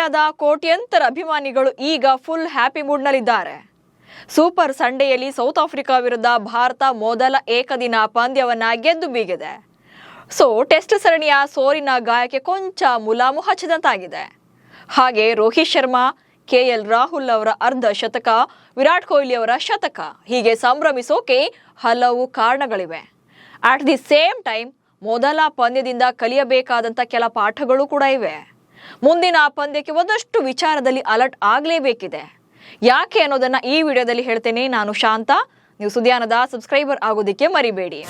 ಇಂಡಿಯಾದ ಕೋಟ್ಯಂತರ ಅಭಿಮಾನಿಗಳು ಈಗ ಫುಲ್ ಹ್ಯಾಪಿ ಮೂಡ್ನಲ್ಲಿದ್ದಾರೆ. ಸೂಪರ್ ಸಂಡೆಯಲ್ಲಿ ಸೌತ್ ಆಫ್ರಿಕಾ ವಿರುದ್ಧ ಭಾರತ ಮೊದಲ ಏಕದಿನ ಪಂದ್ಯವನ್ನ ಗೆದ್ದು ಬೀಗಿದೆ. ಟೆಸ್ಟ್ ಸರಣಿಯ ಸೋಲಿನ ಗಾಯಕ್ಕೆ ಕೊಂಚ ಮುಲಾಮು ಹಚ್ಚಿದಂತಾಗಿದೆ. ಹಾಗೆ ರೋಹಿತ್ ಶರ್ಮಾ, KL ರಾಹುಲ್ ಅವರ ಅರ್ಧ ಶತಕ, ವಿರಾಟ್ ಕೊಹ್ಲಿ ಅವರ ಶತಕ ಹೀಗೆ ಸಂಭ್ರಮಿಸೋಕೆ ಹಲವು ಕಾರಣಗಳಿವೆ. ಅಟ್ ದಿ ಸೇಮ್ ಟೈಮ್ ಮೊದಲ ಪಂದ್ಯದಿಂದ ಕಲಿಯಬೇಕಾದಂಥ ಕೆಲ ಪಾಠಗಳು ಕೂಡ ಇವೆ. ಮುಂದಿನ ಪಂದ್ಯಕ್ಕೆ ಒಂದಷ್ಟು ವಿಚಾರದಲ್ಲಿ ಅಲರ್ಟ್ ಆಗಲೇಬೇಕಿದೆ. ಯಾಕೆ ಅನ್ನೋದನ್ನ ಈ ವಿಡಿಯೋದಲ್ಲಿ ಹೇಳ್ತೇನೆ. ನಾನು ಶಾಂತ. ನೀವು ಸುದ್ಯಾನದ ಸಬ್ಸ್ಕ್ರೈಬರ್ ಆಗೋದಕ್ಕೆ ಮರಿಬೇಡಿ.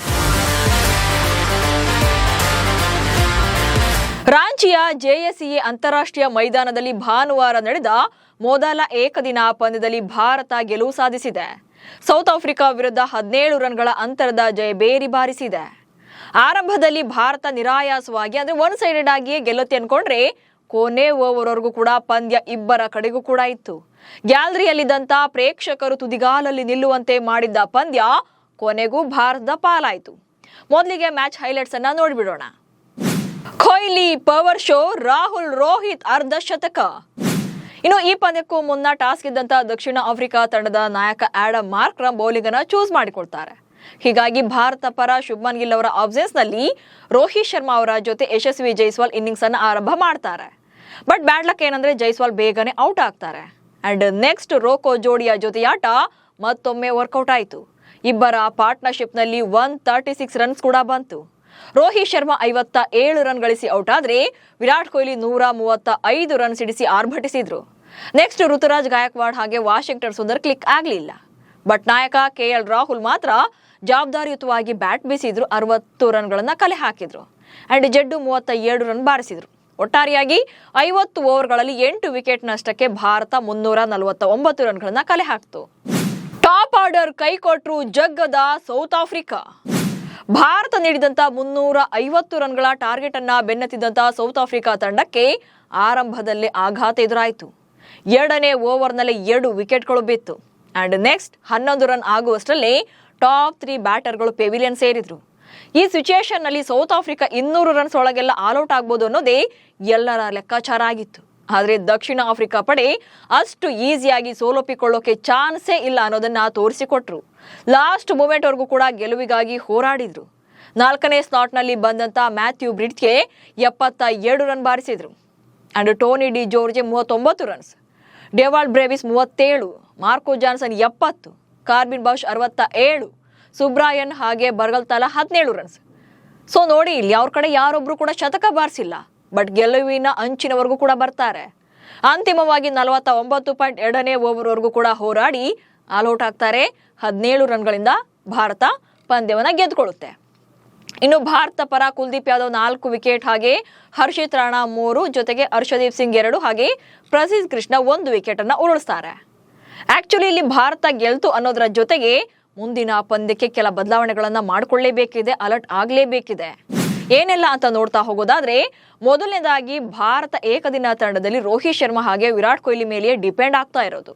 ರಾಂಚಿಯ JSCA ಅಂತಾರಾಷ್ಟ್ರೀಯ ಮೈದಾನದಲ್ಲಿ ಭಾನುವಾರ ನಡೆದ ಮೊದಲ ಏಕದಿನ ಪಂದ್ಯದಲ್ಲಿ ಭಾರತ ಗೆಲುವು ಸಾಧಿಸಿದೆ. ಸೌತ್ ಆಫ್ರಿಕಾ ವಿರುದ್ಧ 17 ರನ್ಗಳ ಅಂತರದ ಜಯಬೇರಿ ಬಾರಿಸಿದೆ. ಆರಂಭದಲ್ಲಿ ಭಾರತ ನಿರಾಯಾಸವಾಗಿ ಒನ್ ಸೈಡೆಡ್ ಆಗಿಯೇ ಗೆಲ್ಲುತ್ತೆ ಅನ್ಕೊಂಡ್ರೆ ಕೊನೆ ಓವರ್ವರೆಗೂ ಕೂಡ ಪಂದ್ಯ ಇಬ್ಬರ ಕಡೆಗೂ ಕೂಡ ಇತ್ತು. ಗ್ಯಾಲರಿಯಲ್ಲಿದ್ದಂತ ಪ್ರೇಕ್ಷಕರು ತುದಿಗಾಲಲ್ಲಿ ನಿಲ್ಲುವಂತೆ ಮಾಡಿದ್ದ ಪಂದ್ಯ ಕೊನೆಗೂ ಭಾರತದ ಪಾಲಾಯಿತು. ಮೊದಲಿಗೆ ಮ್ಯಾಚ್ ಹೈಲೈಟ್ಸ್ ಅನ್ನ ನೋಡ್ಬಿಡೋಣ. ಕೊಹ್ಲಿ ಪವರ್ ಶೋ, ರಾಹುಲ್ ರೋಹಿತ್ ಅರ್ಧ ಶತಕ. ಇನ್ನು ಈ ಪಂದ್ಯಕ್ಕೂ ಮುನ್ನ ಟಾಸ್ ಗೆದ್ದಂತ ದಕ್ಷಿಣ ಆಫ್ರಿಕಾ ತಂಡದ ನಾಯಕ ಆಡಮ್ ಮಾರ್ಕ್ರಮ್ ಬೌಲಿಂಗ್ ಅನ್ನ ಚೂಸ್ ಮಾಡಿಕೊಳ್ತಾರೆ. ಹೀಗಾಗಿ ಭಾರತ ಪರ ಶುಭ್ಮನ್ ಗಿಲ್ ಅವರ ಆಬ್ಸೆನ್ಸ್ ನಲ್ಲಿ ರೋಹಿತ್ ಶರ್ಮಾ ಅವರ ಜೊತೆ ಯಶಸ್ವಿ ಜೈಸ್ವಾಲ್ ಇನ್ನಿಂಗ್ಸ್ ಅನ್ನ ಆರಂಭ ಮಾಡ್ತಾರೆ. ಬಟ್ ಬ್ಯಾಡ್ ಲಕ್ ಏನಂದ್ರೆ ಜೈಸ್ವಾಲ್ ಬೇಗನೆ ಔಟ್ ಆಗ್ತಾರೆ. ಅಂಡ್ ನೆಕ್ಸ್ಟ್ ರೋಕೋ ಜೋಡಿಯ ಜೊತೆಯಾಟ ಮತ್ತೊಮ್ಮೆ ವರ್ಕೌಟ್ ಆಯಿತು. ಇಬ್ಬರ ಪಾರ್ಟ್ನರ್ಶಿಪ್ ನಲ್ಲಿ 136 ರನ್ಸ್ ಕೂಡ ಬಂತು. ರೋಹಿತ್ ಶರ್ಮಾ 57 ರನ್ ಗಳಿಸಿ ಔಟ್ ಆದ್ರೆ ವಿರಾಟ್ ಕೊಹ್ಲಿ 135 ರನ್ ಸಿಡಿಸಿ ಆರ್ಭಟಿಸಿದ್ರು. ನೆಕ್ಸ್ಟ್ ಋತುರಾಜ್ ಗಾಯಕ್ವಾಡ್ ಹಾಗೆ ವಾಷಿಂಗ್ಟನ್ ಸುಂದರ್ ಕ್ಲಿಕ್ ಆಗ್ಲಿಲ್ಲ. ಬಟ್ ನಾಯಕ KL ರಾಹುಲ್ ಮಾತ್ರ ಜವಾಬ್ದಾರಿಯುತವಾಗಿ ಬ್ಯಾಟ್ ಬೀಸಿದ್ರು. 60 ರನ್ಗಳನ್ನ ಕಲೆ ಹಾಕಿದ್ರು. ಅಂಡ್ ಜಡ್ಡು 37 ರನ್ ಬಾರಿಸಿದ್ರು. ಒಟ್ಟಾರೆಯಾಗಿ 50 ಓವರ್ಗಳಲ್ಲಿ 8 ವಿಕೆಟ್ ನಷ್ಟಕ್ಕೆ ಭಾರತ 349 ರನ್ಗಳನ್ನ ಕಲೆ ಹಾಕ್ತು. ಟಾಪ್ ಆರ್ಡರ್ ಕೈ ಕೊಟ್ರು ಜಗ್ಗದ ಸೌತ್ ಆಫ್ರಿಕಾ. ಭಾರತ ನೀಡಿದಂತ 350 ರನ್ಗಳ ಟಾರ್ಗೆಟ್ ಅನ್ನ ಬೆನ್ನತ್ತಿದ್ದಂತ ಸೌತ್ ಆಫ್ರಿಕಾ ತಂಡಕ್ಕೆ ಆರಂಭದಲ್ಲೇ ಆಘಾತ ಎದುರಾಯಿತು. 2ನೇ ಓವರ್ನಲ್ಲೇ 2 ವಿಕೆಟ್ಗಳು ಬಿತ್ತು. ಅಂಡ್ ನೆಕ್ಸ್ಟ್ 11 ರನ್ ಆಗುವಷ್ಟರಲ್ಲೇ ಟಾಪ್ 3 ಬ್ಯಾಟರ್ಗಳು ಪೆವಿಲಿಯನ್ ಸೇರಿದ್ರು. ಈ ಸಿಚುಯೇಷನ್ ನಲ್ಲಿ ಸೌತ್ ಆಫ್ರಿಕಾ 200 ರನ್ಸ್ ಒಳಗೆಲ್ಲ ಆಲ್ಔಟ್ ಆಗ್ಬೋದು ಅನ್ನೋದೇ ಎಲ್ಲರ ಲೆಕ್ಕಾಚಾರ ಆಗಿತ್ತು. ಆದ್ರೆ ದಕ್ಷಿಣ ಆಫ್ರಿಕಾ ಪಡೆ ಅಷ್ಟು ಈಸಿಯಾಗಿ ಸೋಲೊಪ್ಪಿಕೊಳ್ಳೋಕೆ ಚಾನ್ಸೇ ಇಲ್ಲ ಅನ್ನೋದನ್ನ ತೋರಿಸಿಕೊಟ್ರು. ಲಾಸ್ಟ್ ಮೂಮೆಂಟ್ ವರೆಗೂ ಕೂಡ ಗೆಲುವಿಗಾಗಿ ಹೋರಾಡಿದ್ರು. 4ನೇ ಸ್ಲಾಟ್ ನಲ್ಲಿ ಬಂದಂತ ಮ್ಯಾಥ್ಯೂ ಬ್ರಿಡ್ಗೆ 77 ರನ್ ಬಾರಿಸಿದ್ರು. And Tony de Zorzi 39 runs, Dewald Brevis 37, Marco Jansen 70, Corbin Bosch 67, Subrayen ಹಾಗೆ ಬರ್ಗಲ್ ತಲಾ 17 ರನ್ಸ್. ನೋಡಿ, ಇಲ್ಲಿ ಅವ್ರ ಕಡೆ ಯಾರೊಬ್ರು ಕೂಡ ಶತಕ ಬಾರಿಸಿಲ್ಲ. ಬಟ್ ಗೆಲುವಿನ ಅಂಚಿನವರೆಗೂ ಕೂಡ ಬರ್ತಾರೆ. ಅಂತಿಮವಾಗಿ 49.2ನೇ ಓವರ್ವರೆಗೂ ಕೂಡ ಹೋರಾಡಿ ಆಲ್ಔಟ್ ಆಗ್ತಾರೆ. 17 ರನ್ಗಳಿಂದ ಭಾರತ ಪಂದ್ಯವನ್ನ ಗೆದ್ದುಕೊಳ್ಳುತ್ತೆ. ಇನ್ನು ಭಾರತ ಪರ ಕುಲ್ದೀಪ್ ಯಾದವ್ 4 ವಿಕೆಟ್ ಹಾಗೆ ಹರ್ಷಿತ್ ರಾಣಾ 3, ಜೊತೆಗೆ ಹರ್ಷದೀಪ್ ಸಿಂಗ್ 2 ಹಾಗೆ ಪ್ರಸಿದ್ಧ ಕೃಷ್ಣ 1 ವಿಕೆಟ್ ಅನ್ನ ಉರುಳಿಸ್ತಾರೆ. ಆಕ್ಚುಲಿ ಇಲ್ಲಿ ಭಾರತ ಗೆಲ್ತು ಅನ್ನೋದರ ಜೊತೆಗೆ ಮುಂದಿನ ಪಂದ್ಯಕ್ಕೆ ಕೆಲ ಬದಲಾವಣೆಗಳನ್ನ ಮಾಡಿಕೊಳ್ಳೇಬೇಕಿದೆ, ಅಲರ್ಟ್ ಆಗಲೇಬೇಕಿದೆ. ಏನೆಲ್ಲ ಅಂತ ನೋಡ್ತಾ ಹೋಗೋದಾದ್ರೆ, ಮೊದಲನೇದಾಗಿ ಭಾರತ ಏಕದಿನ ತಂಡದಲ್ಲಿ ರೋಹಿತ್ ಶರ್ಮಾ ಹಾಗೆ ವಿರಾಟ್ ಕೊಹ್ಲಿ ಮೇಲೆ ಡಿಪೆಂಡ್ ಆಗ್ತಾ ಇರೋದು.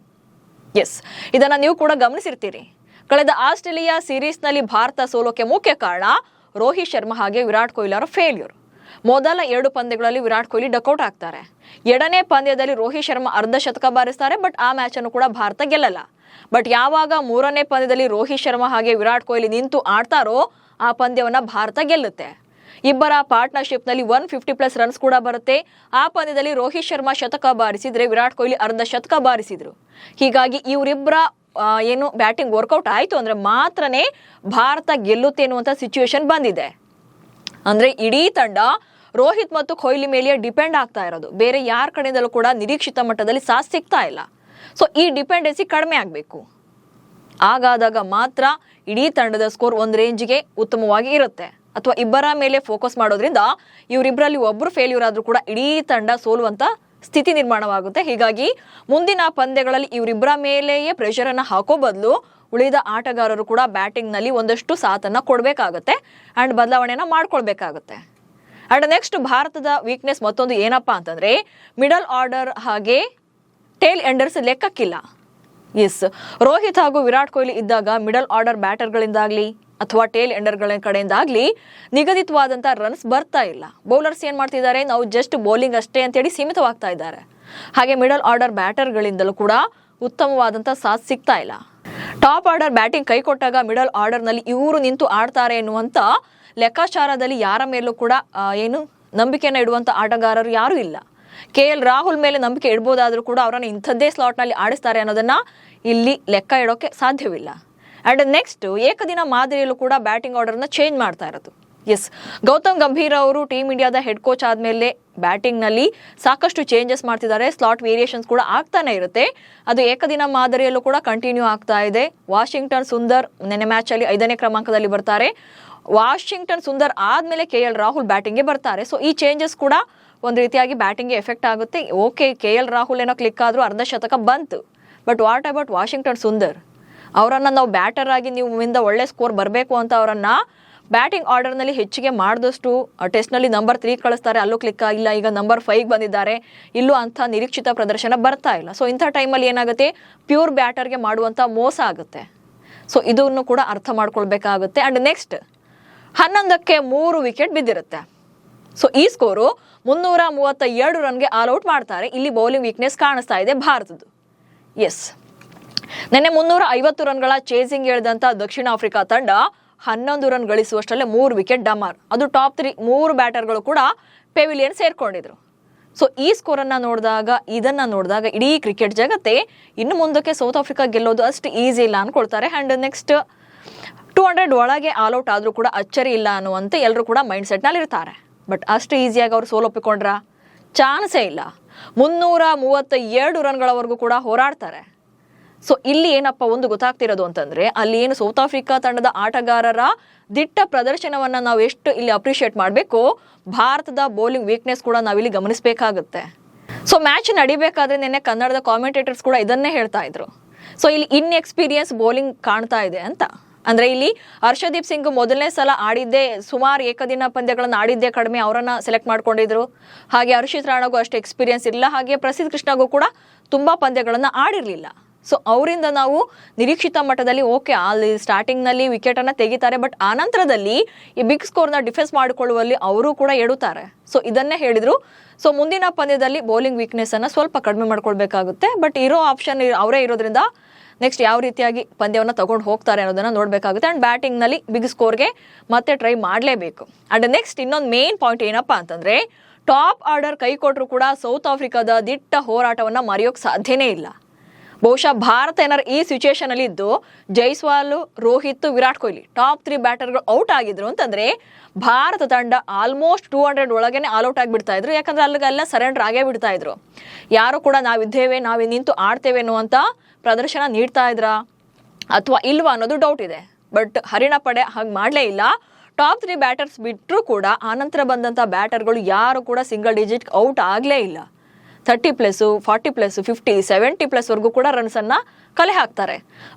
ಎಸ್, ಇದನ್ನ ನೀವು ಕೂಡ ಗಮನಿಸಿರ್ತೀರಿ. ಕಳೆದ ಆಸ್ಟ್ರೇಲಿಯಾ ಸೀರೀಸ್ ನಲ್ಲಿ ಭಾರತ ಸೋಲೋಕೆ ಮುಖ್ಯ ಕಾರಣ ರೋಹಿತ್ ಶರ್ಮಾ ಹಾಗೆ ವಿರಾಟ್ ಕೊಹ್ಲಿ ಅವರ ಫೇಲ್ಯೂರ್. ಮೊದಲ 2 ಪಂದ್ಯಗಳಲ್ಲಿ ವಿರಾಟ್ ಕೊಹ್ಲಿ ಡಕ್ಔಟ್ ಆಗ್ತಾರೆ. 2ನೇ ಪಂದ್ಯದಲ್ಲಿ ರೋಹಿತ್ ಶರ್ಮಾ ಅರ್ಧ ಶತಕ ಬಾರಿಸ್ತಾರೆ. ಬಟ್ ಆ ಮ್ಯಾಚ್ ಅನ್ನು ಕೂಡ ಭಾರತ ಗೆಲ್ಲಲ್ಲ. ಬಟ್ ಯಾವಾಗ 3ನೇ ಪಂದ್ಯದಲ್ಲಿ ರೋಹಿತ್ ಶರ್ಮಾ ಹಾಗೆ ವಿರಾಟ್ ಕೊಹ್ಲಿ ನಿಂತು ಆಡ್ತಾರೋ ಆ ಪಂದ್ಯವನ್ನ ಭಾರತ ಗೆಲ್ಲುತ್ತೆ. ಇಬ್ಬರ ಪಾರ್ಟ್ನರ್ಶಿಪ್ ನಲ್ಲಿ 150+ ರನ್ಸ್ ಕೂಡ ಬರುತ್ತೆ. ಆ ಪಂದ್ಯದಲ್ಲಿ ರೋಹಿತ್ ಶರ್ಮಾ ಶತಕ ಬಾರಿಸಿದ್ರೆ ವಿರಾಟ್ ಕೊಹ್ಲಿ ಅರ್ಧ ಶತಕ ಬಾರಿಸಿದ್ರು. ಹೀಗಾಗಿ ಇವರಿಬ್ಬರ ಬ್ಯಾಟಿಂಗ್ ವರ್ಕೌಟ್ ಆಯ್ತು ಅಂದ್ರೆ ಮಾತ್ರನೇ ಭಾರತ ಗೆಲ್ಲುತ್ತೆ ಅನ್ನುವಂತ ಸಿಚುವೇಶನ್ ಬಂದಿದೆ. ಅಂದ್ರೆ ಇಡೀ ತಂಡ ರೋಹಿತ್ ಮತ್ತು ಕೊಹ್ಲಿ ಮೇಲೆ ಡಿಪೆಂಡ್ ಆಗ್ತಾ ಇರೋದು. ಬೇರೆ ಯಾರ ಕಡೆಯಿಂದಲೂ ಕೂಡ ನಿರೀಕ್ಷಿತ ಮಟ್ಟದಲ್ಲಿ ಸಾಥ್ ಸಿಗ್ತಾ ಇಲ್ಲ. ಈ ಡಿಪೆಂಡೆನ್ಸಿ ಕಡಿಮೆ ಆಗಬೇಕು. ಆಗಾದಾಗ ಮಾತ್ರ ಇಡೀ ತಂಡದ ಸ್ಕೋರ್ ಒಂದು ರೇಂಜ್ಗೆ ಉತ್ತಮವಾಗಿ ಇರುತ್ತೆ. ಅಥವಾ ಇಬ್ಬರ ಮೇಲೆ ಫೋಕಸ್ ಮಾಡೋದ್ರಿಂದ ಇವರಿಬ್ಬರಲ್ಲಿ ಒಬ್ಬರು ಫೇಲ್ಯೂರ್ ಆದ್ರೂ ಕೂಡ ಇಡೀ ತಂಡ ಸೋಲುವಂತ ಸ್ಥಿತಿ ನಿರ್ಮಾಣವಾಗುತ್ತೆ. ಹೀಗಾಗಿ ಮುಂದಿನ ಪಂದ್ಯಗಳಲ್ಲಿ ಇವರಿಬ್ಬರ ಮೇಲೆಯೇ ಪ್ರೆಷರ್ ಅನ್ನ ಹಾಕೋ ಬದಲು ಉಳಿದ ಆಟಗಾರರು ಕೂಡ ಬ್ಯಾಟಿಂಗ್ ನಲ್ಲಿ ಒಂದಷ್ಟು ಸಾಥನ್ನ ಕೊಡಬೇಕಾಗುತ್ತೆ ಅಂಡ್ ಬದಲಾವಣೆಯನ್ನ ಮಾಡ್ಕೊಳ್ಬೇಕಾಗುತ್ತೆ. ಅಂಡ್ ನೆಕ್ಸ್ಟ್ ಭಾರತದ ವೀಕ್ನೆಸ್ ಮತ್ತೊಂದು ಏನಪ್ಪಾ ಅಂತಂದ್ರೆ ಮಿಡಲ್ ಆರ್ಡರ್ ಹಾಗೆ ಟೇಲ್ ಎಂಡರ್ಸ್ ಲೆಕ್ಕಕ್ಕಿಲ್ಲ. ಎಸ್, ರೋಹಿತ್ ಹಾಗೂ ವಿರಾಟ್ ಕೊಹ್ಲಿ ಇದ್ದಾಗ ಮಿಡಲ್ ಆರ್ಡರ್ ಬ್ಯಾಟರ್ಗಳಿಂದಾಗ್ಲಿ ಅಥವಾ ಟೇಲ್ ಎಂಡರ್ಗಳ ಕಡೆಯಿಂದಾಗ್ಲಿ ನಿಗದಿತವಾದಂತ ರನ್ಸ್ ಬರ್ತಾ ಇಲ್ಲ. ಬೌಲರ್ಸ್ ಏನ್ ಮಾಡ್ತಿದ್ದಾರೆ, ನಾವು ಜಸ್ಟ್ ಬೌಲಿಂಗ್ ಅಷ್ಟೇ ಅಂತೇಳಿ ಸೀಮಿತವಾಗ್ತಾ ಇದ್ದಾರೆ. ಹಾಗೆ ಮಿಡಲ್ ಆರ್ಡರ್ ಬ್ಯಾಟರ್ಗಳಿಂದಲೂ ಕೂಡ ಉತ್ತಮವಾದಂಥ ಸಾಥ್ ಸಿಗ್ತಾ ಇಲ್ಲ. ಟಾಪ್ ಆರ್ಡರ್ ಬ್ಯಾಟಿಂಗ್ ಕೈ ಕೊಟ್ಟಾಗ ಮಿಡಲ್ ಆರ್ಡರ್ನಲ್ಲಿ ಇವರು ನಿಂತು ಆಡ್ತಾರೆ ಎನ್ನುವಂಥ ಲೆಕ್ಕಾಚಾರದಲ್ಲಿ ಯಾರ ಮೇಲೂ ಕೂಡ ನಂಬಿಕೆಯನ್ನು ಇಡುವಂಥ ಆಟಗಾರರು ಯಾರೂ ಇಲ್ಲ. KL ರಾಹುಲ್ ಮೇಲೆ ನಂಬಿಕೆ ಇಡ್ಬೋದಾದರೂ ಕೂಡ ಅವರನ್ನು ಇಂಥದ್ದೇ ಸ್ಲಾಟ್ನಲ್ಲಿ ಆಡಿಸ್ತಾರೆ ಅನ್ನೋದನ್ನು ಇಲ್ಲಿ ಲೆಕ್ಕ ಇಡೋಕ್ಕೆ ಸಾಧ್ಯವಿಲ್ಲ. ಆ್ಯಂಡ್ ನೆಕ್ಸ್ಟ್ ಏಕದಿನ ಮಾದರಿಯಲ್ಲೂ ಕೂಡ ಬ್ಯಾಟಿಂಗ್ ಆರ್ಡರ್ನ ಚೇಂಜ್ ಮಾಡ್ತಾ ಇರೋದು. ಎಸ್, ಗೌತಮ್ ಗಂಭೀರ್ ಅವರು ಟೀಮ್ ಇಂಡಿಯಾದ ಹೆಡ್ ಕೋಚ್ ಆದಮೇಲೆ ಬ್ಯಾಟಿಂಗ್ನಲ್ಲಿ ಸಾಕಷ್ಟು ಚೇಂಜಸ್ ಮಾಡ್ತಿದ್ದಾರೆ. ಸ್ಲಾಟ್ ವೇರಿಯೇಷನ್ಸ್ ಕೂಡ ಆಗ್ತಾನೆ ಇರುತ್ತೆ. ಅದು ಏಕದಿನ ಮಾದರಿಯಲ್ಲೂ ಕೂಡ ಕಂಟಿನ್ಯೂ ಆಗ್ತಾ ಇದೆ. ವಾಷಿಂಗ್ಟನ್ ಸುಂದರ್ ನೆನ್ನೆ ಮ್ಯಾಚಲ್ಲಿ 5ನೇ ಕ್ರಮಾಂಕದಲ್ಲಿ ಬರ್ತಾರೆ. ವಾಷಿಂಗ್ಟನ್ ಸುಂದರ್ ಆದಮೇಲೆ KL ರಾಹುಲ್ ಬ್ಯಾಟಿಂಗ್ಗೆ ಬರ್ತಾರೆ. ಸೊ ಈ ಚೇಂಜಸ್ ಕೂಡ ಒಂದು ರೀತಿಯಾಗಿ ಬ್ಯಾಟಿಂಗ್ಗೆ ಎಫೆಕ್ಟ್ ಆಗುತ್ತೆ. ಓಕೆ, KL ರಾಹುಲ್ ಏನೋ ಕ್ಲಿಕ್ ಆದರೂ ಅರ್ಧ ಶತಕ ಬಂತು. But what about Washington Sundar? ಅವರನ್ನು ನಾವು ಬ್ಯಾಟರ್ ಆಗಿ ನೀವು ಒಳ್ಳೆ ಸ್ಕೋರ್ ಬರಬೇಕು ಅಂತ ಅವರನ್ನು ಬ್ಯಾಟಿಂಗ್ ಆರ್ಡರ್ನಲ್ಲಿ ಹೆಚ್ಚಿಗೆ ಮಾಡಿದಷ್ಟು ಟೆಸ್ಟ್ನಲ್ಲಿ ನಂಬರ್ 3 ಕಳಿಸ್ತಾರೆ, ಅಲ್ಲೂ ಕ್ಲಿಕ್ ಆಗಿಲ್ಲ. ಈಗ ನಂಬರ್ 5 ಬಂದಿದ್ದಾರೆ, ಇಲ್ಲೂ ಅಂಥ ನಿರೀಕ್ಷಿತ ಪ್ರದರ್ಶನ ಬರ್ತಾ ಇಲ್ಲ. ಸೊ ಇಂಥ ಟೈಮಲ್ಲಿ ಏನಾಗುತ್ತೆ, ಪ್ಯೂರ್ ಬ್ಯಾಟರ್ಗೆ ಮಾಡುವಂಥ ಮೋಸ ಆಗುತ್ತೆ. ಸೊ ಇದನ್ನು ಕೂಡ ಅರ್ಥ ಮಾಡ್ಕೊಳ್ಬೇಕಾಗುತ್ತೆ. ಆ್ಯಂಡ್ ನೆಕ್ಸ್ಟ್ 11ಕ್ಕೆ 3 ವಿಕೆಟ್ ಬಿದ್ದಿರುತ್ತೆ. ಸೊ ಈ ಸ್ಕೋರು 332 ರನ್ಗೆ ಆಲ್ಔಟ್ ಮಾಡ್ತಾರೆ. ಇಲ್ಲಿ ಬೌಲಿಂಗ್ ವೀಕ್ನೆಸ್ ಕಾಣಿಸ್ತಾ ಇದೆ ಭಾರತದ್ದು. ಎಸ್, ನಿನ್ನೆ 350 ರನ್ಗಳ ಚೇಸಿಂಗ್ ಎಳೆದಂಥ ದಕ್ಷಿಣ ಆಫ್ರಿಕಾ ತಂಡ 11 ರನ್ ಗಳಿಸುವಷ್ಟರಲ್ಲೇ 3 ವಿಕೆಟ್ ಡಮಾರ್. ಅದು ಟಾಪ್ 3 3 ಬ್ಯಾಟರ್ಗಳು ಕೂಡ ಪೆವಿಲಿಯನ್ ಸೇರ್ಕೊಂಡಿದ್ರು. ಸೊ ಈ ಸ್ಕೋರನ್ನು ನೋಡಿದಾಗ ಇಡೀ ಕ್ರಿಕೆಟ್ ಜಗತ್ತೇ ಇನ್ನು ಮುಂದಕ್ಕೆ ಸೌತ್ ಆಫ್ರಿಕಾ ಗೆಲ್ಲೋದು ಅಷ್ಟು ಈಸಿ ಇಲ್ಲ ಅನ್ಕೊಳ್ತಾರೆ. ಆ್ಯಂಡ್ ನೆಕ್ಸ್ಟ್ 200 ಒಳಗೆ ಆಲ್ಔಟ್ ಆದರೂ ಕೂಡ ಅಚ್ಚರಿ ಇಲ್ಲ ಅನ್ನುವಂತೆ ಎಲ್ಲರೂ ಕೂಡ ಮೈಂಡ್ ಸೆಟ್ನಲ್ಲಿ ಇರ್ತಾರೆ. ಬಟ್ ಅಷ್ಟು ಈಸಿಯಾಗಿ ಅವರು ಸೋಲೊಪ್ಪಿಕೊಂಡ್ರ ಚಾನ್ಸೇ ಇಲ್ಲ. 332 ರನ್ಗಳವರೆಗೂ ಕೂಡ ಹೋರಾಡ್ತಾರೆ. ಸೊ ಇಲ್ಲಿ ಏನಪ್ಪ ಒಂದು ಗೊತ್ತಾಗ್ತಿರೋದು ಅಂತಂದ್ರೆ, ಅಲ್ಲಿ ಏನು ಸೌತ್ ಆಫ್ರಿಕಾ ತಂಡದ ಆಟಗಾರರ ದಿಟ್ಟ ಪ್ರದರ್ಶನವನ್ನ ನಾವು ಎಷ್ಟು ಇಲ್ಲಿ ಅಪ್ರಿಷಿಯೇಟ್ ಮಾಡಬೇಕು, ಭಾರತದ ಬೌಲಿಂಗ್ ವೀಕ್ನೆಸ್ ಕೂಡ ನಾವಿಲ್ಲಿ ಗಮನಿಸಬೇಕಾಗುತ್ತೆ. ಸೊ ಮ್ಯಾಚ್ ನಡಿಬೇಕಾದ್ರೆ ನಿನ್ನೆ ಕನ್ನಡದ ಕಾಮೆಂಟೇಟರ್ಸ್ ಕೂಡ ಇದನ್ನೇ ಹೇಳ್ತಾ ಇದ್ರು. ಸೊ ಇಲ್ಲಿ ಇನ್ಎಕ್ಸ್ಪೀರಿಯನ್ಸ್ ಬೌಲಿಂಗ್ ಕಾಣ್ತಾ ಇದೆ ಅಂತ. ಅಂದ್ರೆ ಇಲ್ಲಿ ಹರ್ಷದೀಪ್ ಸಿಂಗ್ ಮೊದಲನೇ ಸಲ ಆಡಿದ್ದೇ ಸುಮಾರು ಏಕದಿನ ಪಂದ್ಯಗಳನ್ನು ಆಡಿದ್ದೇ ಕಡಿಮೆ, ಅವರನ್ನ ಸೆಲೆಕ್ಟ್ ಮಾಡ್ಕೊಂಡಿದ್ರು. ಹಾಗೆ ಹರ್ಷಿತ್ ರಾಣಾಗೂ ಅಷ್ಟು ಎಕ್ಸ್ಪೀರಿಯನ್ಸ್ ಇಲ್ಲ. ಹಾಗೆ ಪ್ರಸಿದ್ಧ ಕೃಷ್ಣಗೂ ಕೂಡ ತುಂಬಾ ಪಂದ್ಯಗಳನ್ನು ಆಡಿರಲಿಲ್ಲ. ಸೊ ಅವರಿಂದ ನಾವು ನಿರೀಕ್ಷಿತ ಮಟ್ಟದಲ್ಲಿ ಓಕೆ ಅಲ್ಲಿ ಸ್ಟಾರ್ಟಿಂಗ್ನಲ್ಲಿ ವಿಕೆಟನ್ನು ತೆಗಿತಾರೆ, ಬಟ್ ಆನಂತರದಲ್ಲಿ ಈ ಬಿಗ್ ಸ್ಕೋರ್ನ ಡಿಫೆನ್ಸ್ ಮಾಡಿಕೊಳ್ಳುವಲ್ಲಿ ಅವರು ಕೂಡ ಎಡುತ್ತಾರೆ. ಸೊ ಇದನ್ನೇ ಹೇಳಿದ್ರು. ಸೊ ಮುಂದಿನ ಪಂದ್ಯದಲ್ಲಿ ಬೌಲಿಂಗ್ ವೀಕ್ನೆಸ್ಸನ್ನು ಸ್ವಲ್ಪ ಕಡಿಮೆ ಮಾಡ್ಕೊಳ್ಬೇಕಾಗುತ್ತೆ. ಬಟ್ ಇರೋ ಆಪ್ಷನ್ ಅವರೇ ಇರೋದ್ರಿಂದ ನೆಕ್ಸ್ಟ್ ಯಾವ ರೀತಿಯಾಗಿ ಪಂದ್ಯವನ್ನು ತಗೊಂಡು ಹೋಗ್ತಾರೆ ಅನ್ನೋದನ್ನು ನೋಡಬೇಕಾಗುತ್ತೆ. ಆ್ಯಂಡ್ ಬ್ಯಾಟಿಂಗ್ನಲ್ಲಿ ಬಿಗ್ ಸ್ಕೋರ್ಗೆ ಮತ್ತೆ ಟ್ರೈ ಮಾಡಲೇಬೇಕು. ಆ್ಯಂಡ್ ನೆಕ್ಸ್ಟ್ ಇನ್ನೊಂದು ಮೇನ್ ಪಾಯಿಂಟ್ ಏನಪ್ಪ ಅಂತಂದರೆ, ಟಾಪ್ ಆರ್ಡರ್ ಕೈ ಕೊಟ್ಟರು ಕೂಡ ಸೌತ್ ಆಫ್ರಿಕಾದ ದಿಟ್ಟ ಹೋರಾಟವನ್ನು ಮರೆಯೋಕ್ಕೆ ಸಾಧ್ಯನೇ ಇಲ್ಲ. ಬಹುಶಃ ಭಾರತ ಏನಾರು ಈ ಸಿಚುಯೇಷನ್ ಅಲ್ಲಿ ಇದ್ದು ಜೈಸ್ವಾಲ್, ರೋಹಿತ್, ವಿರಾಟ್ ಕೊಹ್ಲಿ ಟಾಪ್ 3 ಬ್ಯಾಟರ್ಗಳು ಔಟ್ ಆಗಿದ್ರು ಅಂತಂದ್ರೆ ಭಾರತ ತಂಡ ಆಲ್ಮೋಸ್ಟ್ 200 ಒಳಗೇನೆ ಆಲ್ಔಟ್ ಆಗಿಬಿಡ್ತಾ ಇದ್ರು. ಯಾಕಂದ್ರೆ ಅಲ್ಲಿಗೆಲ್ಲ ಸರೆಂಡರ್ ಆಗೇ ಬಿಡ್ತಾ ಇದ್ರು. ಯಾರು ಕೂಡ ನಾವಿದ್ದೇವೆ, ನಾವೇ ನಿಂತು ಆಡ್ತೇವೆ ಅನ್ನುವಂಥ ಪ್ರದರ್ಶನ ನೀಡ್ತಾ ಇದ್ರಾ ಅಥವಾ ಇಲ್ವಾ ಅನ್ನೋದು ಡೌಟ್ ಇದೆ. ಬಟ್ ಹರಿಣ ಪಡೆ ಹಾಗೆ ಮಾಡಲೇ ಇಲ್ಲ. ಟಾಪ್ 3 ಬ್ಯಾಟರ್ಸ್ ಬಿಟ್ಟರು ಕೂಡ ಆನಂತರ ಬಂದಂಥ ಬ್ಯಾಟರ್ಗಳು ಯಾರು ಕೂಡ ಸಿಂಗಲ್ ಡಿಜಿಟ್ ಔಟ್ ಆಗಲೇ ಇಲ್ಲ. 30+, 40+, 50, 70+ ವರೆಗೂ ಕೂಡ ರನ್ಸನ್ನು ಕಲೆ ಹಾಕ್ತಾರೆ.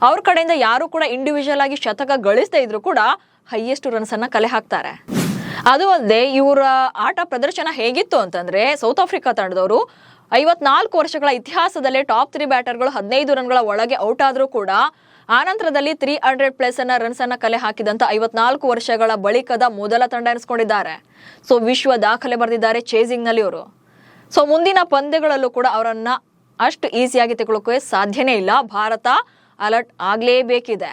ಅವ್ರ ಕಡೆಯಿಂದ ಯಾರು ಕೂಡ ಇಂಡಿವಿಜುವಲ್ ಆಗಿ ಶತಕ ಗಳಿಸದೇ ಇದ್ರು ಕೂಡ ಹೈಯೆಸ್ಟ್ ರನ್ಸನ್ನು ಕಲೆ ಹಾಕ್ತಾರೆ. ಅದು ಅಲ್ಲದೆ ಇವರ ಆಟ ಪ್ರದರ್ಶನ ಹೇಗಿತ್ತು ಅಂತಂದರೆ, ಸೌತ್ ಆಫ್ರಿಕಾ ತಂಡದವರು 54 ವರ್ಷಗಳ ಇತಿಹಾಸದಲ್ಲೇ ಟಾಪ್ 3 ಬ್ಯಾಟರ್ಗಳು 15 ರನ್ಗಳ ಒಳಗೆ ಔಟ್ ಆದರೂ ಕೂಡ ಆನಂತರದಲ್ಲಿ 300+ ರನ್ಸನ್ನು ಕಲೆ ಹಾಕಿದಂಥ 54 ವರ್ಷಗಳ ಬಳಿಕದ ಮೊದಲ ತಂಡ ಎನಿಸ್ಕೊಂಡಿದ್ದಾರೆ. ಸೊ ವಿಶ್ವ ದಾಖಲೆ ಬರೆದಿದ್ದಾರೆ ಚೇಸಿಂಗ್ನಲ್ಲಿ ಅವರು. ಸೊ ಮುಂದಿನ ಪಂದ್ಯಗಳಲ್ಲೂ ಕೂಡ ಅವರನ್ನು ಅಷ್ಟು ಈಸಿಯಾಗಿ ತೆಗೊಳ್ಳೋಕೆ ಸಾಧ್ಯನೇ ಇಲ್ಲ. ಭಾರತ ಅಲರ್ಟ್ ಆಗಲೇಬೇಕಿದೆ.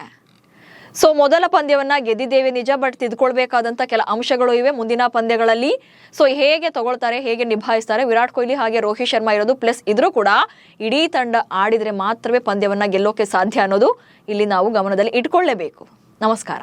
ಸೊ ಮೊದಲ ಪಂದ್ಯವನ್ನು ಗೆದ್ದಿದ್ದೇವೆ ನಿಜ, ಬಟ್ ತಿದ್ಕೊಳ್ಬೇಕಾದಂಥ ಕೆಲ ಅಂಶಗಳು ಇವೆ ಮುಂದಿನ ಪಂದ್ಯಗಳಲ್ಲಿ. ಸೊ ಹೇಗೆ ತಗೊಳ್ತಾರೆ, ಹೇಗೆ ನಿಭಾಯಿಸ್ತಾರೆ, ವಿರಾಟ್ ಕೊಹ್ಲಿ ಹಾಗೆ ರೋಹಿತ್ ಶರ್ಮಾ ಇರೋದು ಪ್ಲಸ್ ಇದ್ರೂ ಕೂಡ ಇಡೀ ತಂಡ ಆಡಿದರೆ ಮಾತ್ರವೇ ಪಂದ್ಯವನ್ನು ಗೆಲ್ಲೋಕೆ ಸಾಧ್ಯ ಅನ್ನೋದು ಇಲ್ಲಿ ನಾವು ಗಮನದಲ್ಲಿ ಇಟ್ಕೊಳ್ಳೇಬೇಕು. ನಮಸ್ಕಾರ.